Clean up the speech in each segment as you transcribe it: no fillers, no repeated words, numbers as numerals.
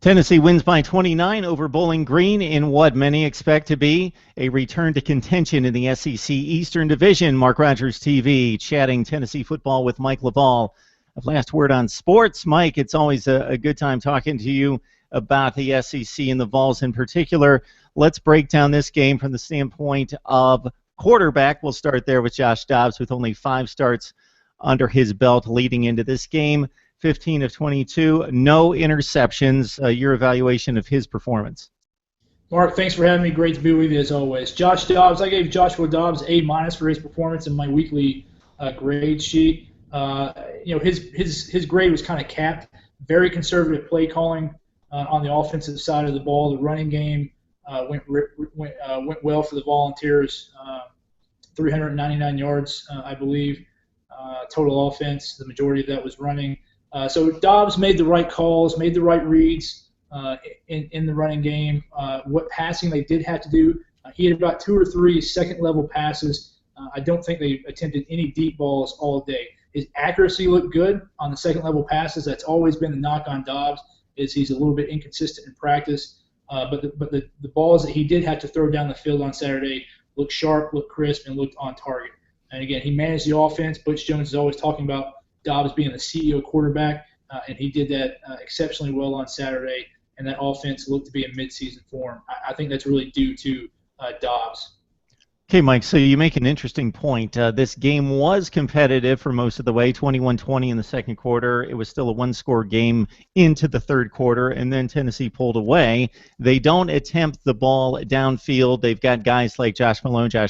Tennessee wins by 29 over Bowling Green in what many expect to be a return to contention in the SEC Eastern Division. Mark Rogers TV chatting Tennessee football with Mike Loveall of Last Word on Sports. Mike, it's always a good time talking to you about the SEC and the Vols in particular. Let's break down this game from the standpoint of quarterback. We'll start there with Josh Dobbs with only 5 starts under his belt leading into this game. 15 of 22, no interceptions. Your evaluation of his performance. Mark, thanks for having me. Great to be with you as always. Josh Dobbs, I gave Joshua Dobbs A- for his performance in my weekly grade sheet. His grade was kind of capped. Very conservative play calling on the offensive side of the ball. The running game went well for the Volunteers. 399 yards, I believe, total offense. The majority of that was running. So Dobbs made the right calls, made the right reads in the running game. What passing they did have to do, he had about 2 or 3 second-level passes. I don't think they attempted any deep balls all day. His accuracy looked good on the second-level passes. That's always been the knock on Dobbs, is he's a little bit inconsistent in practice. But the balls that he did have to throw down the field on Saturday looked sharp, looked crisp, and looked on target. And again, he managed the offense. Butch Jones is always talking about Dobbs being the CEO quarterback, and he did that exceptionally well on Saturday, and that offense looked to be in midseason form. I think that's really due to Dobbs. Okay, Mike, so you make an interesting point. This game was competitive for most of the way, 21-20 in the second quarter. It was still a one-score game into the third quarter, and then Tennessee pulled away. They don't attempt the ball downfield. They've got guys like Von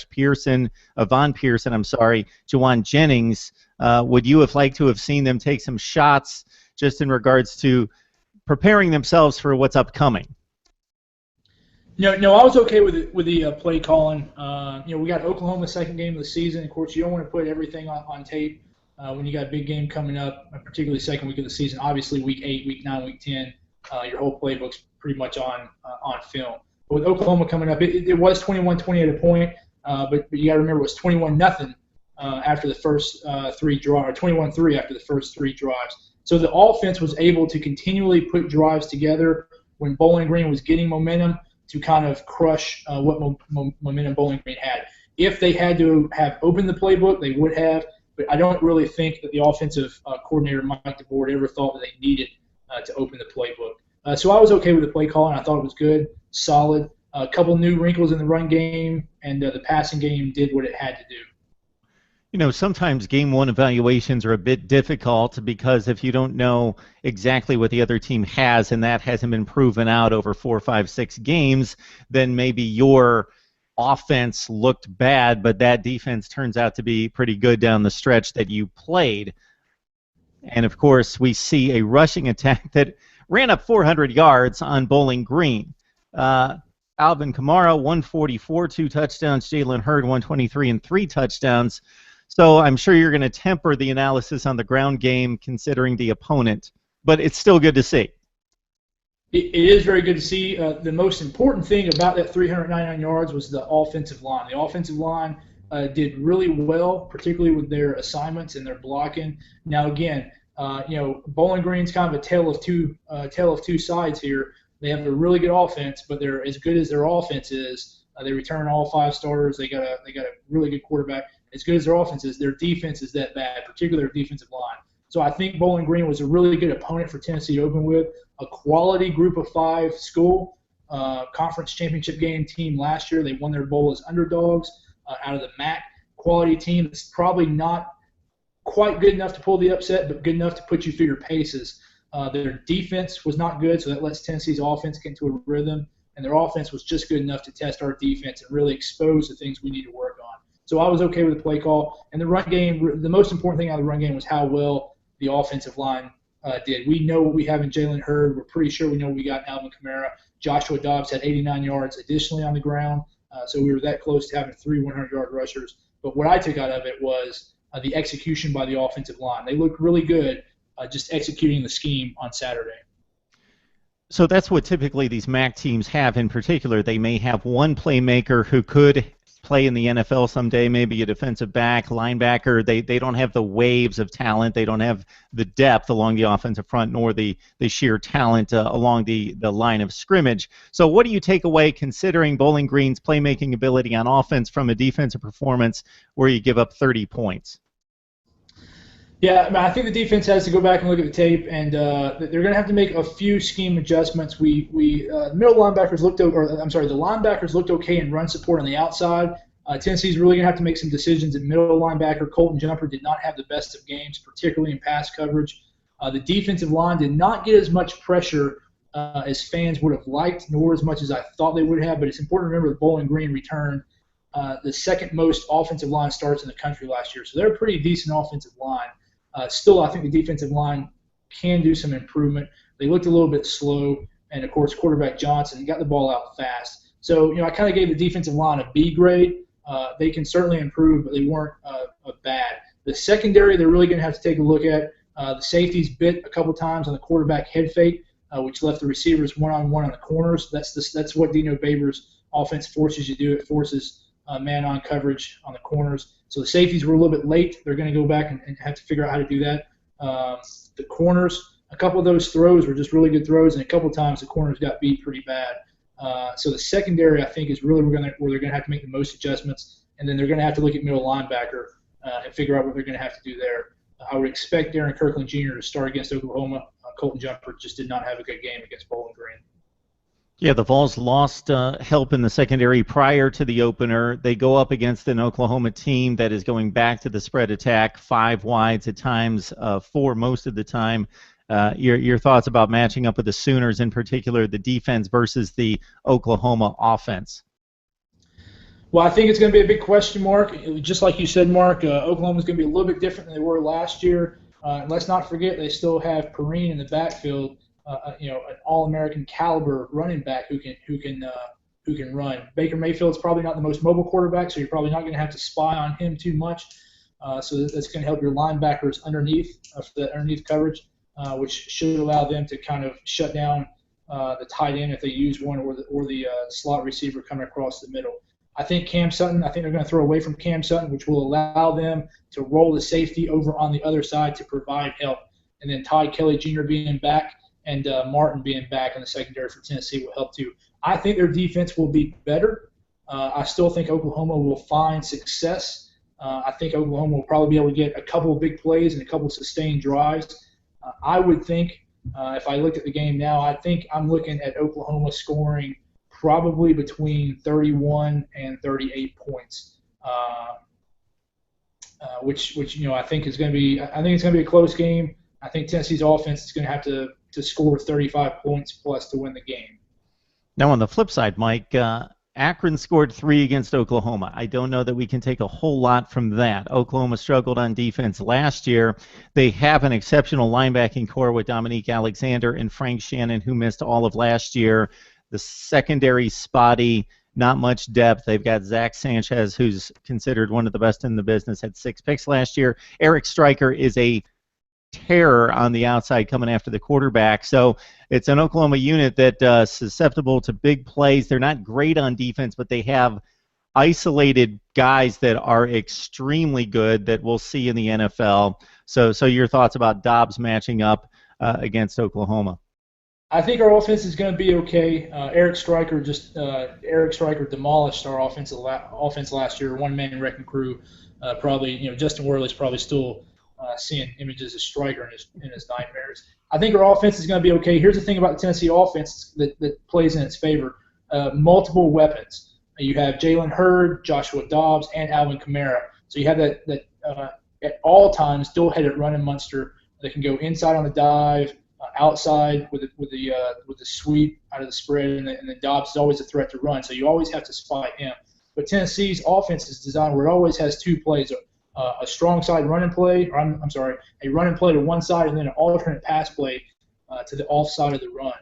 Pearson, Juwan Jennings. Would you have liked to have seen them take some shots just in regards to preparing themselves for what's upcoming? No, I was okay with the play calling. We got Oklahoma second game of the season. Of course, you don't want to put everything on tape when you got a big game coming up, particularly second week of the season. Obviously, week 8, week 9, week 10, your whole playbook's pretty much on film. But with Oklahoma coming up, it was 21-20 at a point, but you got to remember it was 21-0 after the first 3 drives, or 21-3 after the first 3 drives. So the offense was able to continually put drives together when Bowling Green was getting momentum to kind of crush what momentum Bowling Green had. If they had to have opened the playbook, they would have, but I don't really think that the offensive coordinator, Mike DeBoer, ever thought that they needed to open the playbook. So I was okay with the play calling. I thought it was good, solid. A couple new wrinkles in the run game, and the passing game did what it had to do. You know, sometimes game one evaluations are a bit difficult because if you don't know exactly what the other team has and that hasn't been proven out over 4, 5, 6 games, then maybe your offense looked bad, but that defense turns out to be pretty good down the stretch that you played. And, of course, we see a rushing attack that ran up 400 yards on Bowling Green. Alvin Kamara, 144, 2 touchdowns. Jalen Hurd, 123 and 3 touchdowns. So I'm sure you're going to temper the analysis on the ground game considering the opponent, but it's still good to see. It is very good to see. The most important thing about that 399 yards was the offensive line. The offensive line did really well, particularly with their assignments and their blocking. Now, again, Bowling Green's kind of a tale of two sides here. They have a really good offense, but they're as good as their offense is. They return all 5 starters. They got a really good quarterback. As good as their offense is, their defense is that bad, particularly their defensive line. So I think Bowling Green was a really good opponent for Tennessee to open with. A quality group of 5 school, conference championship game team last year. They won their bowl as underdogs out of the MAC. Quality team that's probably not quite good enough to pull the upset, but good enough to put you through your paces. Their defense was not good, so that lets Tennessee's offense get into a rhythm. And their offense was just good enough to test our defense and really expose the things we need to work on. So I was okay with the play call. And the run game, the most important thing out of the run game was how well the offensive line did. We know what we have in Jalen Hurd. We're pretty sure we know what we got in Alvin Kamara. Joshua Dobbs had 89 yards additionally on the ground. So we were that close to having 3 100-yard rushers. But what I took out of it was the execution by the offensive line. They looked really good just executing the scheme on Saturday. So that's what typically these MAC teams have in particular. They may have one playmaker who could play in the NFL someday, maybe a defensive back, linebacker. They don't have the waves of talent. They don't have the depth along the offensive front, nor the sheer talent along the line of scrimmage. So what do you take away considering Bowling Green's playmaking ability on offense from a defensive performance where you give up 30 points? Yeah, I mean, I think the defense has to go back and look at the tape, and they're going to have to make a few scheme adjustments. The middle linebackers looked, the linebackers looked okay in run support on the outside. Tennessee's really going to have to make some decisions at middle linebacker. Colton Jumper did not have the best of games, particularly in pass coverage. The defensive line did not get as much pressure as fans would have liked, nor as much as I thought they would have. But it's important to remember that Bowling Green returned the second most offensive line starts in the country last year, so they're a pretty decent offensive line. Still, I think the defensive line can do some improvement. They looked a little bit slow, and, of course, quarterback Johnson got the ball out fast. So, I kind of gave the defensive line a B grade. They can certainly improve, but they weren't bad. The secondary, they're really going to have to take a look at. The safeties bit a couple times on the quarterback head fake, which left the receivers one-on-one on the corners. That's what Dino Babers' offense forces you to do. It forces man-on coverage on the corners. So the safeties were a little bit late. They're going to go back and have to figure out how to do that. The corners, a couple of those throws were just really good throws, and a couple of times the corners got beat pretty bad. So the secondary, I think, is really where they're going to have to make the most adjustments, and then they're going to have to look at middle linebacker and figure out what they're going to have to do there. I would expect Darren Kirkland Jr. to start against Oklahoma. Colton Jumper just did not have a good game against Bowling Green. Yeah, the Vols lost help in the secondary prior to the opener. They go up against an Oklahoma team that is going back to the spread attack, 5 wides at times, 4 most of the time. Your thoughts about matching up with the Sooners, in particular, the defense versus the Oklahoma offense? Well, I think it's going to be a big question mark. Just like you said, Mark, Oklahoma's going to be a little bit different than they were last year. Let's not forget they still have Perrine in the backfield. An All-American caliber running back who can run. Baker Mayfield's probably not the most mobile quarterback, so you're probably not going to have to spy on him too much. So that's going to help your linebackers underneath for the underneath coverage, which should allow them to kind of shut down the tight end if they use one, or the slot receiver coming across the middle. I think they're going to throw away from Cam Sutton, which will allow them to roll the safety over on the other side to provide help. And then Todd Kelly Jr. being back and Martin being back in the secondary for Tennessee will help too. I think their defense will be better. I still think Oklahoma will find success. I think Oklahoma will probably be able to get a couple of big plays and a couple of sustained drives. I would think, if I looked at the game now, I think I'm looking at Oklahoma scoring probably between 31 and 38 points, which I think is going to be. I think it's going to be a close game. I think Tennessee's offense is going to have to score 35 points plus to win the game. Now, on the flip side, Mike, Akron scored 3 against Oklahoma. I don't know that we can take a whole lot from that. Oklahoma struggled on defense last year. They have an exceptional linebacking core with Dominique Alexander and Frank Shannon, who missed all of last year. The secondary spotty, not much depth. They've got Zach Sanchez, who's considered one of the best in the business, had 6 picks last year. Eric Stryker is a terror on the outside coming after the quarterback. So it's an Oklahoma unit that susceptible to big plays. They're not great on defense, but they have isolated guys that are extremely good that we'll see in the NFL. So your thoughts about Dobbs matching up against Oklahoma? I think our offense is going to be okay. Eric Stryker demolished our offense last year. One-man wrecking crew. Justin Worley's probably still seeing images of Stryker in his nightmares. I think our offense is going to be okay. Here's the thing about the Tennessee offense that plays in its favor: multiple weapons. You have Jalen Hurd, Joshua Dobbs, and Alvin Kamara. So you have that at all times dual-headed running monster that can go inside on the dive, outside with the sweep out of the spread, and then Dobbs is always a threat to run. So you always have to spy him. But Tennessee's offense is designed where it always has 2 plays: a strong side running play, a running play to one side, and then an alternate pass play to the off side of the run.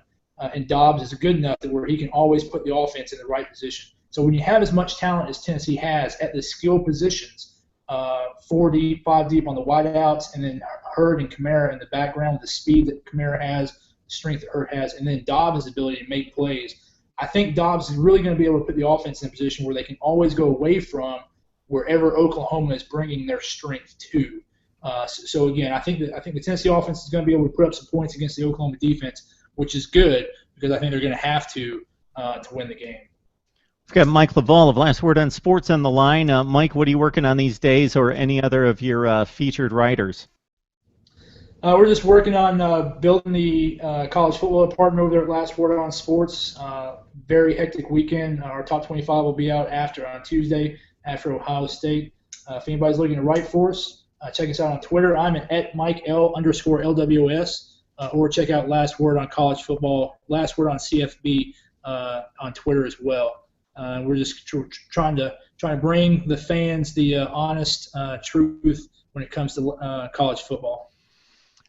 And Dobbs is good enough that where he can always put the offense in the right position. So when you have as much talent as Tennessee has at the skill positions, 4 deep, 5 deep on the wideouts, and then Hurd and Kamara in the background with the speed that Kamara has, the strength that Hurd has, and then Dobbs' ability to make plays, I think Dobbs is really going to be able to put the offense in a position where they can always go away from wherever Oklahoma is bringing their strength to. So again, I think the Tennessee offense is going to be able to put up some points against the Oklahoma defense, which is good because I think they're going to have to win the game. We've got Mike Loveall of Last Word on Sports on the line. Mike, what are you working on these days, or any other of your featured writers? We're just working on building the college football department over there at Last Word on Sports. Very hectic weekend. Our top 25 will be out on Tuesday after Ohio State. If anybody's looking to write for us, check us out on Twitter. I'm at MikeL_LWS, or check out Last Word on College Football, Last Word on CFB on Twitter as well. We're just trying to bring the fans the honest truth when it comes to college football.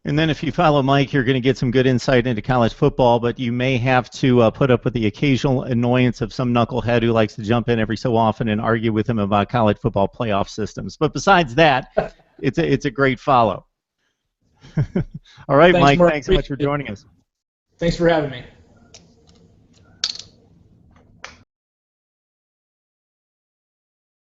And then if you follow Mike, you're going to get some good insight into college football, but you may have to put up with the occasional annoyance of some knucklehead who likes to jump in every so often and argue with him about college football playoff systems. But besides that, it's a great follow. All right, Mike, Mark. thanks so much for joining us. Thanks for having me.